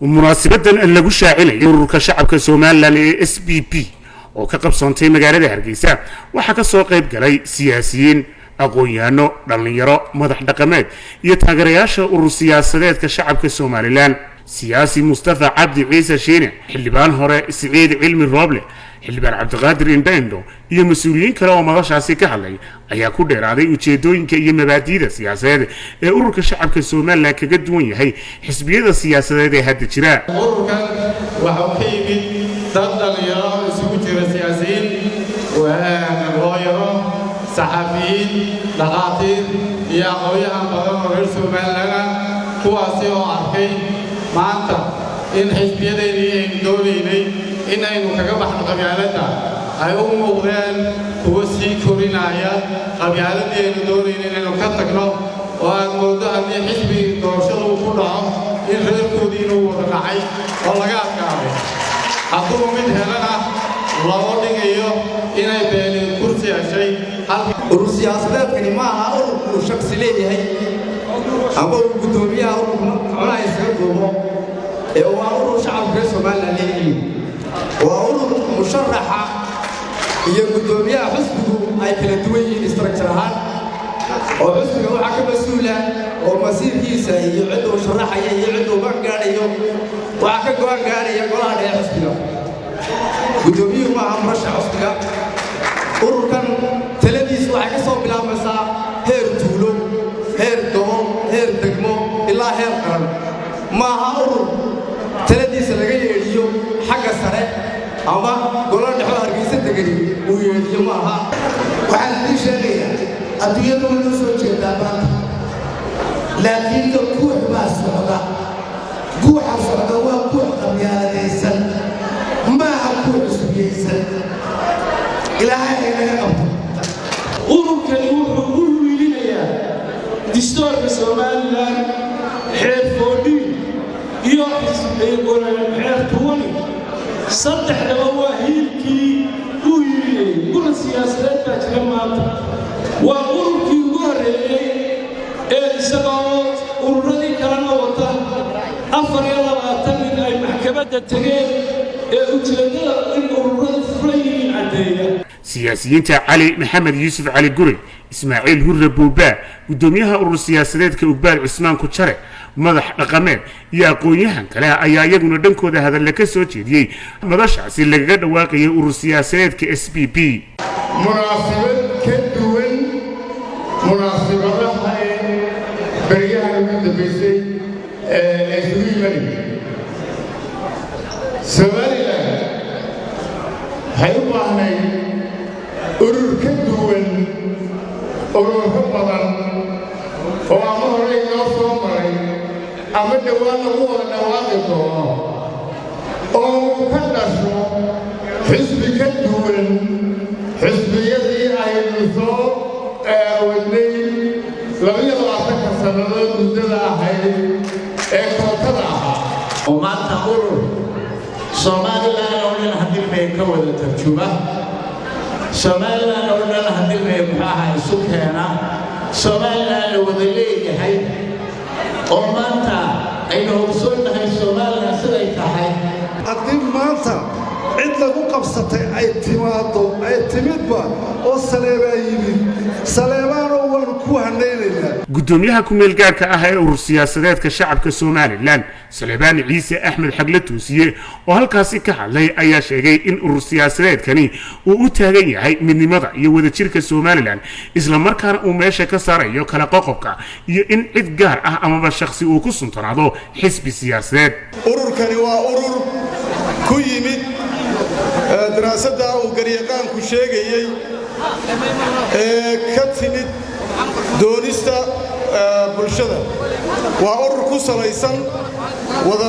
munaasabadan lagu shaacinay ururka shacabka Soomaaliland ee SPP oo ka qabsoontay magaalada Hargeysa waxa ka soo qayb galay siyaasiyiin aqoon-yahano dhalinyaro madax dhaqameed iyo taageerayaasha urur siyaasadeedka shacabka Soomaaliland siyaasi Mustafa Cabdi Ciise Shiine xildhibaan hore Siciid Cilmi Rooble xildhibaan Cabdiqaadir Indhaindho iyo mas'uuliyiin kale oo madashaasi ka hadlay ayaa ku dheeraaday ujeedooyinka iyo mabaadi'da siyaasadeed ee ururka shacabka Soomaaliland kaga duwan yahay xisbiyada siyaasadeed ee hadda jira. ururkan waxa uu ka yimid dad dhalinyaro isugu jira siyaasiyiin looyaro saxafiyiin dhaqaatiir iyo aqoonyahan badan oo reer Soomaaliland kuwaasi oo arkay maanta in xisbiyadeedii aynu doonaynay in aynu kaga baxno qabyaaladda ay u muuqdeen kuwa sii korinaya qabyaaladii aynu doonaynay inaynu ka tagno oo aad moodo haddii xisbi doorashada uu ku dhaco in reerkoodii inuu wada dhacay oo laga adkaaday hadduu mid helana loo dhigayo inay beeneen kursi heshay urur siyaasadeedkani ma aha ururku shakhsi leeyahay ama uu guddoomiyaha ururka xubnaha isaga duubo ee waa urur shacabka reer Soomaaliland leeyahay waa urur musharaxa iyo guddoomiyaha xisbigu ay kala duwan yihiin structure ahaan oo xisbiga waxa ka mas'uula oo masiirkiisa iyo cid uu sharaxaya iyo cid uu gaadhayo waxa ka go'aan gaaraya golaha dhexe xisbiga guddoomiyuhu ma aha murashax xisbiga ururkan taladiisu waxay ka soo bilaabaysaa heer tuulo heer gobol heer degmo ilaa heer qaran ma aha urur taladiisa laga yeedhiyo xagga sare ama golaha dhexe Hargeysa degani uu yeedhiyo ma aha waxaan idin sheegayaa adduunyadu way noo soo jeedaa maanta laakiin guux baa socda guuxa socda waa guux qabyaaladaysan ma aha guux cusubiyeysan ilaahay ay naga qabto ururkani wuxuu u wiilinayaa dastuurka Soomaaliland xeer 14 iyo xeer 20 saddexdaba waa hiilkii uu wiilinayay urur siyaasadeed baa jira maanta waa ururkii ugu horreeyay ee isagoo ururadii kalena wata 24 nin ay maxkamadda tageen ee ujeedada in ururada furayiin caddeeya siyaasiyiinta Cali Maxamed Yuusuf Cali Guri Ismaaciil Hurre Buuba guddoomiyaha urur siyaasadeedka Ugbaal Cismaan ku jare madax dhaqameed iyo aqoon-yahan kale ayaa iyaguna dhankooda hadal ka soo jeediyay madashaasi laga dhawaaqay urur siyaasadeedka SPP munaasabad ka duwan munaasabadaha bariyaha ugu dambeysay ee isugu yimid Soomaaliland waxay u baahnay urur ka duwan ururo badan oo ama hore inoo soo maray ama dhawaan lagu wada dhawaaqi doono oo ka dhasho xisbi ka duwan xisbiyadii aynu soo wadnay 22 sannadood muddada ahayd ee kootada ahaa oo maanta urur Soomaaliland oo dhan haddii bay ka wada tarjuma Soomaaliland oo dhan haddii bay maxaa isu keena Soomaaliland wada leeyahay oo maanta aynu ogsoonahay Soomaaliland siday tahay haddii maanta cid lagu qabsatay ay timaado ay timidba oo saleebaa yimid saleebaanoo waan ku hanaynaynaa guddoomiyaha ku meel gaarka ah ee urur siyaasadeedka shacabka Soomaaliland Salebaan Ciise Axmed Xagle Toosiye oo halkaasi ka hadlay ayaa sheegay in urur siyaasadeedkani uu u taagan yahay midnimada iyo wadajirka Soomaaliland isla markaana uu meesha ka saarayo kala qoqobka iyo in cid gaar ah ama shakhsi uu ku suntanaado xisbi siyaasadeed ururkani waa urur ku yimid daraasadda uu garyaqaanku sheegayay ka timid doonista bulshada waa urur ku salaysan wada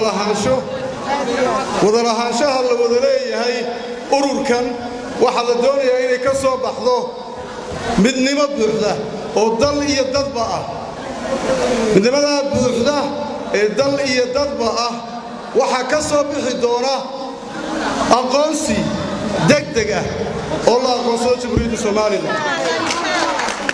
lahaanshaha la wada leeyahay ururkan waxaa la doonayaa inay ka soo baxdo midnimo buuxda oo dal iyo dadba ah midnimadaa buuxda ee dal iyo dadba ah waxaa ka soo bixi doona aqoonsi degdeg ah oo la aqoonsado Jamhuuriyadda Soomaaliland